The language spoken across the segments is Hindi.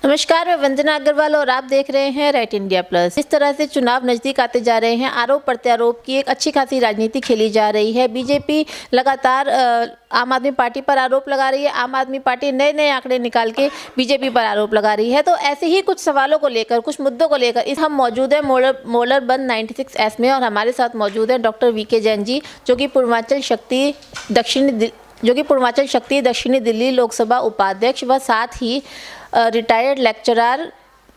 नमस्कार, मैं वंदना अग्रवाल और आप देख रहे हैं राइट इंडिया प्लस। इस तरह से चुनाव नज़दीक आते जा रहे हैं, आरोप प्रत्यारोप की एक अच्छी खासी राजनीति खेली जा रही है। बीजेपी लगातार आम आदमी पार्टी पर आरोप लगा रही है, आम आदमी पार्टी नए नए आंकड़े निकाल के बीजेपी पर आरोप लगा रही है। तो ऐसे ही कुछ सवालों को लेकर, कुछ मुद्दों को लेकर इस हम मौजूद हैं मोलरबंद 96S में, और हमारे साथ मौजूद हैं डॉक्टर VK जैन जी, जो कि पूर्वांचल शक्ति दक्षिणी दिल्ली लोकसभा उपाध्यक्ष व साथ ही रिटायर्ड लेक्चरर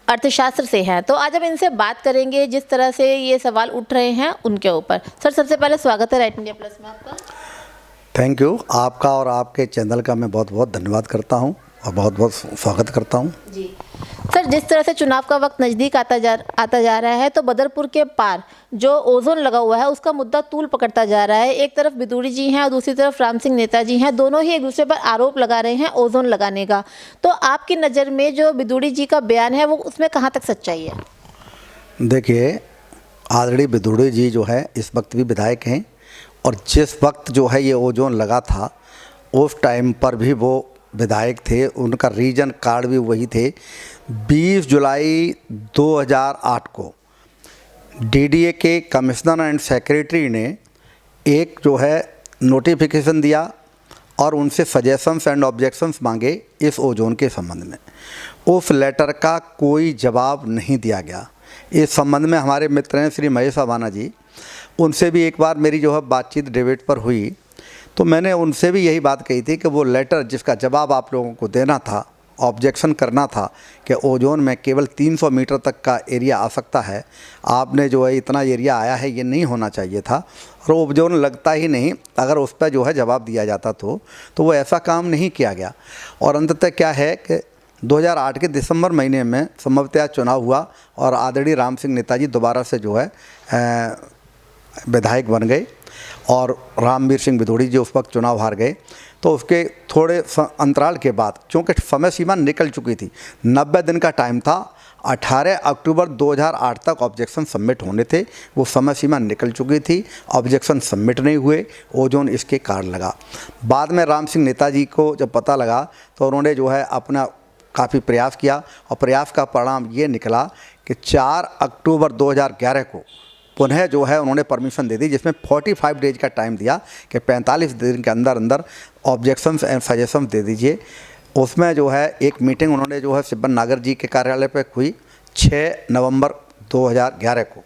अर्थशास्त्र से हैं। तो आज हम इनसे बात करेंगे जिस तरह से ये सवाल उठ रहे हैं उनके ऊपर। सर, सबसे पहले स्वागत है राइट इंडिया प्लस में आपका। Thank you. आपका और आपके चैनल का मैं बहुत बहुत धन्यवाद करता हूं और बहुत बहुत स्वागत करता हूं। जी सर, जिस तरह से चुनाव का वक्त नज़दीक आता जा रहा है, तो बदरपुर के पार जो ओजोन लगा हुआ है उसका मुद्दा तूल पकड़ता जा रहा है। एक तरफ बिदुड़ी जी हैं और दूसरी तरफ राम सिंह नेताजी हैं, दोनों ही एक दूसरे पर आरोप लगा रहे हैं ओजोन लगाने का। तो आपकी नज़र में जो बिदुड़ी जी का बयान है वो उसमें कहाँ तक सच्चाई है? देखिए, आदरणीय बिदुड़ी जी जो है इस वक्त भी विधायक हैं, और जिस वक्त जो है ये ओजोन लगा था उस टाइम पर भी वो विधायक थे। उनका रीजन कार्ड भी वही थे। 20 जुलाई 2008 को DDA के कमिश्नर एंड सेक्रेटरी ने एक जो है नोटिफिकेशन दिया और उनसे सजेशंस एंड ऑब्जेक्शंस मांगे इस ओजोन के संबंध में। उस लेटर का कोई जवाब नहीं दिया गया। इस संबंध में हमारे मित्र हैं श्री महेश अवाना जी, उनसे भी एक बार मेरी जो है बातचीत डिबेट पर हुई, तो मैंने उनसे भी यही बात कही थी कि वो लेटर जिसका जवाब आप लोगों को देना था, ऑब्जेक्शन करना था कि ओजोन में केवल 300 मीटर तक का एरिया आ सकता है, आपने जो है इतना एरिया आया है, ये नहीं होना चाहिए था और ओजोन लगता ही नहीं। अगर उस पर जो है जवाब दिया जाता तो वो ऐसा काम नहीं किया गया। और अंततः क्या है कि 2008 के दिसंबर महीने में संभवतः चुनाव हुआ और आदरणीय राम सिंह नेताजी दोबारा से जो है विधायक बन गए और रामवीर सिंह बिदुड़ी जी उस वक्त चुनाव हार गए। तो उसके थोड़े अंतराल के बाद, चूँकि समय सीमा निकल चुकी थी, 90 दिन का टाइम था, 18 अक्टूबर 2008 तक ऑब्जेक्शन सबमिट होने थे, वो समय सीमा निकल चुकी थी, ऑब्जेक्शन सबमिट नहीं हुए, ओजोन इसके कारण लगा। बाद में राम सिंह नेताजी को जब पता लगा तो उन्होंने जो है अपना काफ़ी प्रयास किया और प्रयास का परिणाम ये निकला कि 4 अक्टूबर 2011 को पुनः जो है उन्होंने परमिशन दे दी, जिसमें 45 डेज का टाइम दिया कि 45 दिन के अंदर अंदर ऑब्जेक्शंस एंड सजेशंस दे दीजिए। उसमें जो है एक मीटिंग उन्होंने जो है सिब्बन नागर जी के कार्यालय पर हुई 6 नवंबर 2011 को,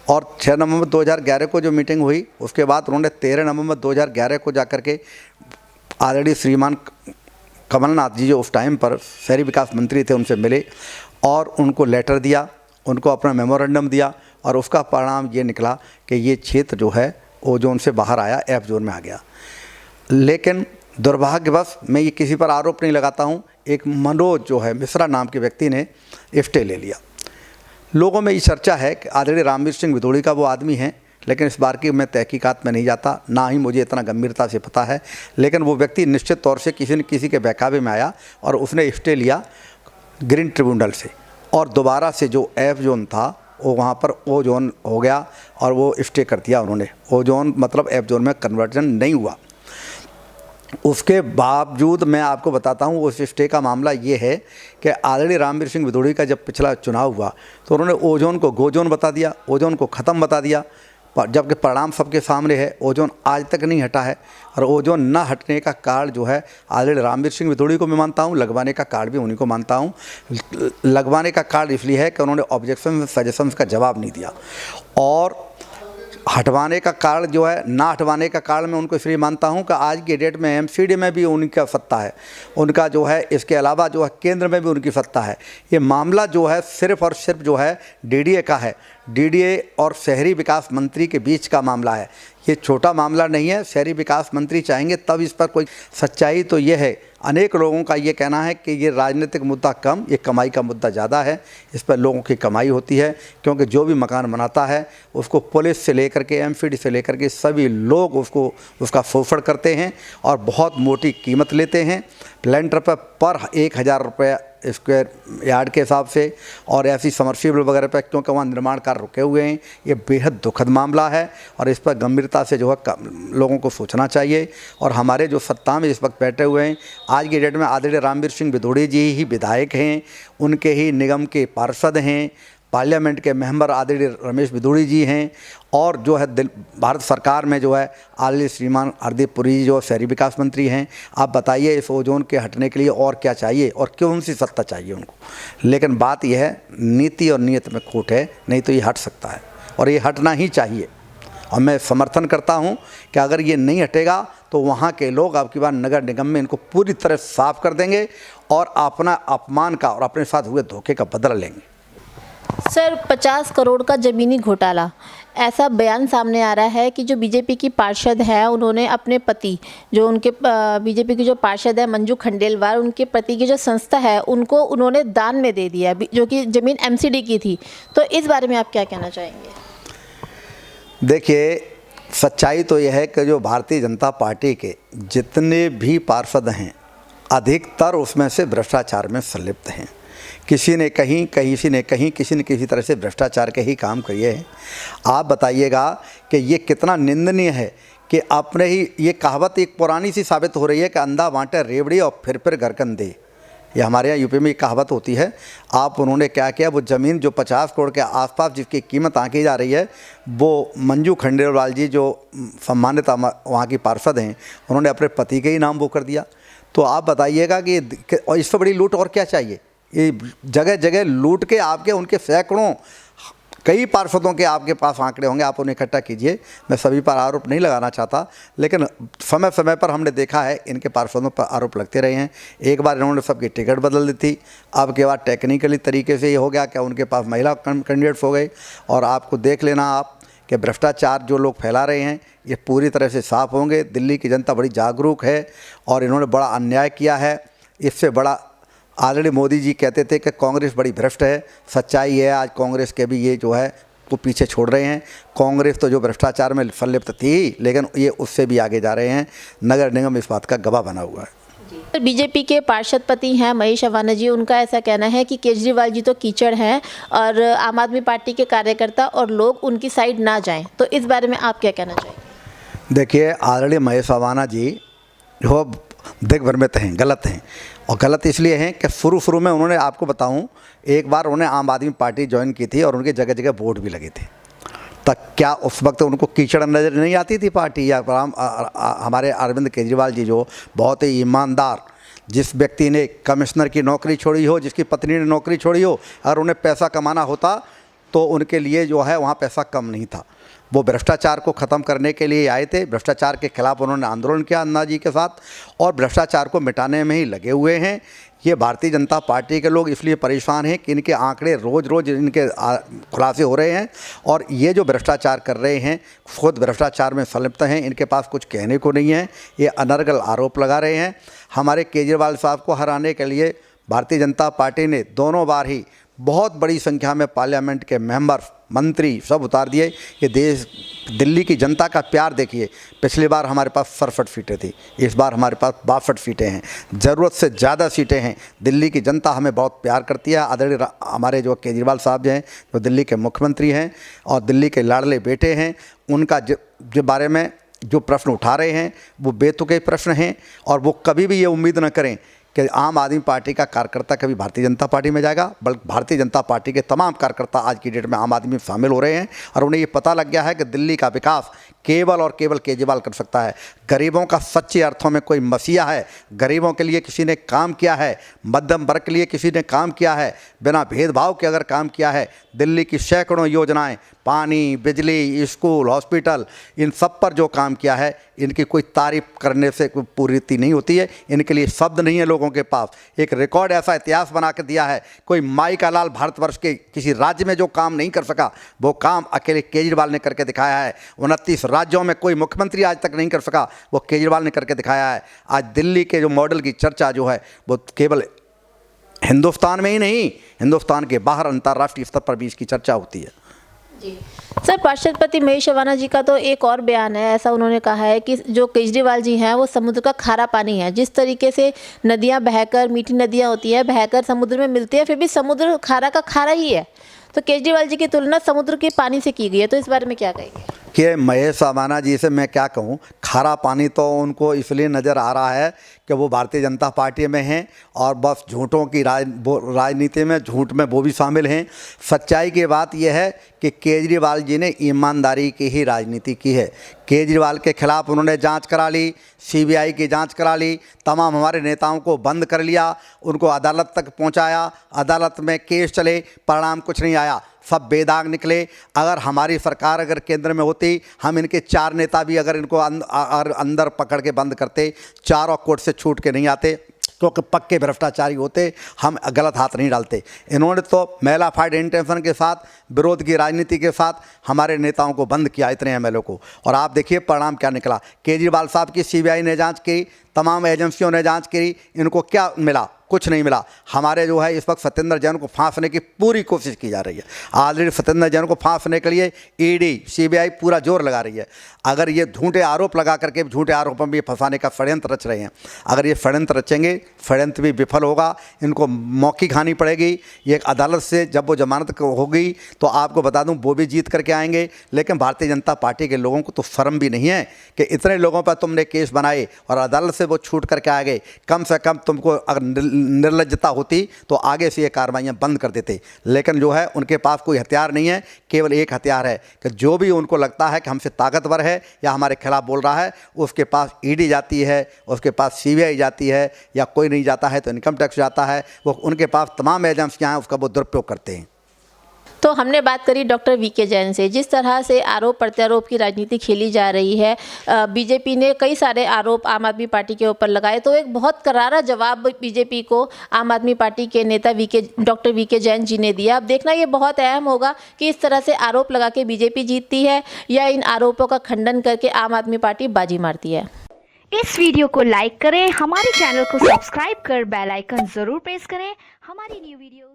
और 6 नवंबर 2011 को जो मीटिंग हुई उसके बाद उन्होंने 13 नवंबर 2011 को जाकर के आदरणीय श्रीमान कमलनाथ जी जो उस टाइम पर शहरी विकास मंत्री थे उनसे मिले और उनको लेटर दिया, उनको अपना मेमोरेंडम दिया, और उसका परिणाम ये निकला कि ये क्षेत्र जो है ओजोन से बाहर आया, F जोन में आ गया। लेकिन दुर्भाग्यवश, मैं ये किसी पर आरोप नहीं लगाता हूँ, एक मनोज जो है मिश्रा नाम के व्यक्ति ने स्टे ले लिया। लोगों में ये चर्चा है कि आदरणीय रामवीर सिंह बिदुड़ी का वो आदमी है, लेकिन इस बार की मैं तहकीकात में नहीं जाता, ना ही मुझे इतना गंभीरता से पता है। लेकिन वो व्यक्ति निश्चित तौर से किसी न किसी के बहकावे में आया और उसने स्टे लिया ग्रीन ट्रिब्यूनल से, और दोबारा से जो F जोन था वो वहाँ पर ओ जोन हो गया और वो स्टे कर दिया उन्होंने। ओ जोन मतलब F जोन में कन्वर्जन नहीं हुआ। उसके बावजूद मैं आपको बताता हूँ उस स्टे का मामला ये है कि आदरणीय रामवीर सिंह बिदुड़ी का जब पिछला चुनाव हुआ तो उन्होंने ओजोन को गोजोन बता दिया, ओजोन को ख़त्म बता दिया, जबकि परिणाम सबके सामने है, ओजोन आज तक नहीं हटा है। और ओजोन न हटने का कारण जो है आदरणीय रामवीर सिंह बिदुड़ी को मैं मानता हूँ, लगवाने का कारण भी उन्हीं को मानता हूँ। लगवाने का कारण इसलिए है कि उन्होंने ऑब्जेक्शन सजेशंस का जवाब नहीं दिया, और हटवाने का कारण जो है, ना हटवाने का कारण मैं उनको इसलिए मानता हूं कि आज की डेट में MCD में भी उनका सत्ता है, उनका जो है, इसके अलावा जो है केंद्र में भी उनकी सत्ता है। ये मामला जो है सिर्फ और सिर्फ जो है DDA का है, DDA और शहरी विकास मंत्री के बीच का मामला है। ये छोटा मामला नहीं है। शहरी विकास मंत्री चाहेंगे तब इस पर कोई सच्चाई तो ये है, अनेक लोगों का ये कहना है कि ये राजनीतिक मुद्दा कम, ये कमाई का मुद्दा ज़्यादा है। इस पर लोगों की कमाई होती है, क्योंकि जो भी मकान बनाता है उसको पुलिस से लेकर के MCD से लेकर के सभी लोग उसका शोषण करते हैं और बहुत मोटी कीमत लेते हैं। लेंटर पर 1,000 रुपये स्क्वायर यार्ड के हिसाब से, और ऐसी समर्सिबल वगैरह पर, क्योंकि वहाँ निर्माण कार्य रुके हुए हैं। ये बेहद दुखद मामला है और इस पर गंभीरता से जो है लोगों को सोचना चाहिए। और हमारे जो सत्ता में इस वक्त बैठे हुए हैं, आज की डेट में आदरणीय रामवीर सिंह भदौड़ी जी ही विधायक हैं, उनके ही निगम के पार्षद हैं, पार्लियामेंट के मेंबर आदरणीय रमेश भदौड़ी जी हैं, और जो है भारत सरकार में जो है आदरणीय श्रीमान हरदीप पुरी जी जो शहरी विकास मंत्री हैं। आप बताइए इस ओजोन के हटने के लिए और क्या चाहिए और क्यों सी सत्ता चाहिए उनको। लेकिन बात यह है, नीति और नीयत में खोट है, नहीं तो ये हट सकता है और ये हटना ही चाहिए। और मैं समर्थन करता हूँ कि अगर ये नहीं हटेगा तो वहाँ के लोग अब की बार नगर निगम में इनको पूरी तरह साफ कर देंगे और अपना अपमान का और अपने साथ हुए धोखे का बदला लेंगे। सर, 50 करोड़ का ज़मीनी घोटाला, ऐसा बयान सामने आ रहा है कि जो बीजेपी की पार्षद हैं उन्होंने अपने पति, जो उनके बीजेपी की जो पार्षद है मंजू खंडेलवाल, उनके पति की जो संस्था है उनको उन्होंने दान में दे दिया, जो कि ज़मीन एमसीडी की थी। तो इस बारे में आप क्या कहना चाहेंगे? देखिए, सच्चाई तो यह है कि जो भारतीय जनता पार्टी के जितने भी पार्षद हैं, अधिकतर उसमें से भ्रष्टाचार में संलिप्त हैं। किसी ने कहीं, किसी ने कहीं, किसी न किसी तरह से भ्रष्टाचार के ही काम किए हैं। आप बताइएगा कि ये कितना निंदनीय है कि अपने ही, ये कहावत एक पुरानी सी साबित हो रही है कि अंधा बांटे रेवड़ी और फिर घरकन दे। ये हमारे यहाँ यूपी में एक कहावत होती है। आप उन्होंने क्या किया, वो ज़मीन जो 50 करोड़ के आसपास जिसकी कीमत आंकी जा रही है, वो मंजू खंडेलवाल जी जो सम्मानित वहाँ की पार्षद हैं, उन्होंने अपने पति के ही नाम वो कर दिया। तो आप बताइएगा कि और इससे बड़ी लूट और क्या चाहिए। ये जगह जगह लूट के आपके उनके सैकड़ों, कई पार्षदों के आपके पास आंकड़े होंगे, आप उन्हें इकट्ठा कीजिए। मैं सभी पर आरोप नहीं लगाना चाहता, लेकिन समय समय पर हमने देखा है इनके पार्षदों पर आरोप लगते रहे हैं। एक बार इन्होंने सबकी टिकट बदल दी थी, अब के बाद टेक्निकली तरीके से ये हो गया कि उनके पास महिला कैंडिडेट्स हो गए। और आपको देख लेना आप कि भ्रष्टाचार जो लोग फैला रहे हैं ये पूरी तरह से साफ़ होंगे। दिल्ली की जनता बड़ी जागरूक है और इन्होंने बड़ा अन्याय किया है। इससे बड़ा आदरणीय मोदी जी कहते थे कि कांग्रेस बड़ी भ्रष्ट है। सच्चाई है, आज कांग्रेस के भी ये जो है वो पीछे छोड़ रहे हैं। कांग्रेस तो जो भ्रष्टाचार में संलिप्त थी, लेकिन ये उससे भी आगे जा रहे हैं। नगर निगम इस बात का गवाह बना हुआ है। बीजेपी के पार्षद पति हैं महेश अवाना जी, उनका ऐसा कहना है कि केजरीवाल जी तो कीचड़ हैं और आम आदमी पार्टी के कार्यकर्ता और लोग उनकी साइड ना जाएं। तो इस बारे में आप क्या कहना चाहेंगे? देखिए, आदरणीय महेश अवाना जी जो दिग्भ्रमित हैं, गलत हैं। और गलत इसलिए हैं कि शुरू में उन्होंने, आपको बताऊं, एक बार उन्होंने आम आदमी पार्टी ज्वाइन की थी और उनके जगह जगह वोट भी लगे थे। तब क्या उस वक्त उनको कीचड़ नज़र नहीं आती थी पार्टी? या हमारे अरविंद केजरीवाल जी जो बहुत ही ईमानदार, जिस व्यक्ति ने कमिश्नर की नौकरी छोड़ी हो, जिसकी पत्नी ने नौकरी छोड़ी हो, अगर उन्हें पैसा कमाना होता तो उनके लिए जो है वहाँ पैसा कम नहीं था। वो भ्रष्टाचार को ख़त्म करने के लिए आए थे। भ्रष्टाचार के खिलाफ उन्होंने आंदोलन किया अन्ना जी के साथ और भ्रष्टाचार को मिटाने में ही लगे हुए हैं। ये भारतीय जनता पार्टी के लोग इसलिए परेशान हैं कि इनके आंकड़े रोज़ रोज़ इनके खुलासे हो रहे हैं और ये जो भ्रष्टाचार कर रहे हैं खुद भ्रष्टाचार में संलिप्त हैं। इनके पास कुछ कहने को नहीं है, ये अनर्गल आरोप लगा रहे हैं। हमारे केजरीवाल साहब को हराने के लिए भारतीय जनता पार्टी ने दोनों बार ही बहुत बड़ी संख्या में पार्लियामेंट के मेंबर, मंत्री सब उतार दिए। ये देश, दिल्ली की जनता का प्यार देखिए। पिछली बार हमारे पास 67 सीटें थी, इस बार हमारे पास 62 सीटें हैं। ज़रूरत से ज़्यादा सीटें हैं। दिल्ली की जनता हमें बहुत प्यार करती है। आदरणीय हमारे जो केजरीवाल साहब जो हैं, जो दिल्ली के मुख्यमंत्री हैं और दिल्ली के लाडले बेटे हैं, उनका जो बारे में जो प्रश्न उठा रहे हैं वो बेतुके प्रश्न हैं। और वो कभी भी ये उम्मीद न करें कि आम आदमी पार्टी का कार्यकर्ता कभी भारतीय जनता पार्टी में जाएगा, बल्कि भारतीय जनता पार्टी के तमाम कार्यकर्ता आज की डेट में आम आदमी में शामिल हो रहे हैं और उन्हें ये पता लग गया है कि दिल्ली का विकास केवल और केवल केजरीवाल कर सकता है। गरीबों का सच्चे अर्थों में कोई मसीहा है, गरीबों के लिए किसी ने काम किया है, मध्यम वर्ग के लिए किसी ने काम किया है, बिना भेदभाव के अगर काम किया है। दिल्ली की सैकड़ों योजनाएं, पानी, बिजली, स्कूल, हॉस्पिटल, इन सब पर जो काम किया है, इनकी कोई तारीफ करने से कोई पूर्ति नहीं होती है। इनके लिए शब्द नहीं है लोगों के पास। एक रिकॉर्ड ऐसा इतिहास बना के दिया है, कोई माई का लाल भारतवर्ष के किसी राज्य में जो काम नहीं कर सका वो काम अकेले केजरीवाल ने करके दिखाया है। 29 राज्यों में कोई मुख्यमंत्री आज तक नहीं कर सका, वो केजरीवाल ने करके दिखाया है। आज दिल्ली के जो मॉडल की चर्चा जो है वो केवल हिंदुस्तान में ही नहीं, हिंदुस्तान के बाहर अंतर्राष्ट्रीय स्तर पर भी इसकी चर्चा होती है। जी सर, पार्षद महेश शर्मा जी का तो एक और बयान है, ऐसा उन्होंने कहा है कि जो केजरीवाल जी हैं वो समुद्र का खारा पानी है। जिस तरीके से नदियां बहकर, मीठी नदियां होती हैं, बहकर समुद्र में मिलती है, फिर भी समुद्र खारा का खारा ही है। तो केजरीवाल जी की तुलना समुद्र के पानी से की गई है, तो इस बारे में क्या कहेंगे? कि महेश शर्मा जी से मैं क्या कहूँ, खारा पानी तो उनको इसलिए नज़र आ रहा है कि वो भारतीय जनता पार्टी में हैं और बस झूठों की राजनीति में, झूठ में वो भी शामिल हैं। सच्चाई की बात यह है कि केजरीवाल जी ने ईमानदारी की ही राजनीति की है। केजरीवाल के खिलाफ उन्होंने जांच करा ली, सीबीआई की जांच करा ली, तमाम हमारे नेताओं को बंद कर लिया, उनको अदालत तक पहुंचाया, अदालत में केस चले, परिणाम कुछ नहीं आया, सब बेदाग निकले। अगर हमारी सरकार अगर केंद्र में होती, हम इनके 4 नेता भी अगर इनको अंदर पकड़ के बंद करते, चारों कोर्ट से छूट के नहीं आते, क्योंकि पक्के भ्रष्टाचारी होते, हम गलत हाथ नहीं डालते। इन्होंने तो मेला फाइड इंटेंशन के साथ, विरोध की राजनीति के साथ हमारे नेताओं को बंद किया, इतने एमएलए को। और आप देखिए परिणाम क्या निकला। केजरीवाल साहब की सीबीआई ने जांच की, तमाम एजेंसियों ने जांच की, इनको क्या मिला? कुछ नहीं मिला। हमारे जो है इस वक्त सत्येंद्र जैन को फांसने की पूरी कोशिश की जा रही है। ऑलरेडी सत्येंद्र जैन को फांसने के लिए ईडी, सीबीआई पूरा जोर लगा रही है। अगर ये झूठे आरोप लगा करके झूठे आरोपों में भी फंसाने का षड्यंत्र रच रहे हैं, अगर ये षड्यंत्र रचेंगे, षड्यंत्र भी विफल होगा, इनको मौकी खानी पड़ेगी। ये अदालत से जब वो जमानत होगी तो आपको बता दूं वो भी जीत करके आएंगे। लेकिन भारतीय जनता पार्टी के लोगों को तो शर्म भी नहीं है कि इतने लोगों पर तुमने केस बनाए और अदालत से वो छूट करके आ गए। कम से कम तुमको अगर निर्लज्जता होती तो आगे से ये कार्रवाइयाँ बंद कर देते। लेकिन जो है उनके पास कोई हथियार नहीं है, केवल एक हथियार है कि जो भी उनको लगता है कि हमसे ताकतवर है या हमारे खिलाफ बोल रहा है, उसके पास ईडी जाती है, उसके पास सीबीआई जाती है, या कोई नहीं जाता है तो इनकम टैक्स जाता है। वो उनके पास तमाम एजेंसियाँ हैं, उसका वो दुरुपयोग करते हैं। तो हमने बात करी डॉक्टर वीके जैन से। जिस तरह से आरोप प्रत्यारोप की राजनीति खेली जा रही है, बीजेपी ने कई सारे आरोप आम आदमी पार्टी के ऊपर लगाए, तो एक बहुत करारा जवाब बीजेपी को आम आदमी पार्टी के नेता डॉक्टर वीके जैन जी ने दिया। अब देखना ये बहुत अहम होगा कि इस तरह से आरोप लगा के बीजेपी जीतती है या इन आरोपों का खंडन करके आम आदमी पार्टी बाजी मारती है। इस वीडियो को लाइक करें, हमारे चैनल को सब्सक्राइब कर बेल आइकन जरूर प्रेस करें। हमारी न्यू वीडियो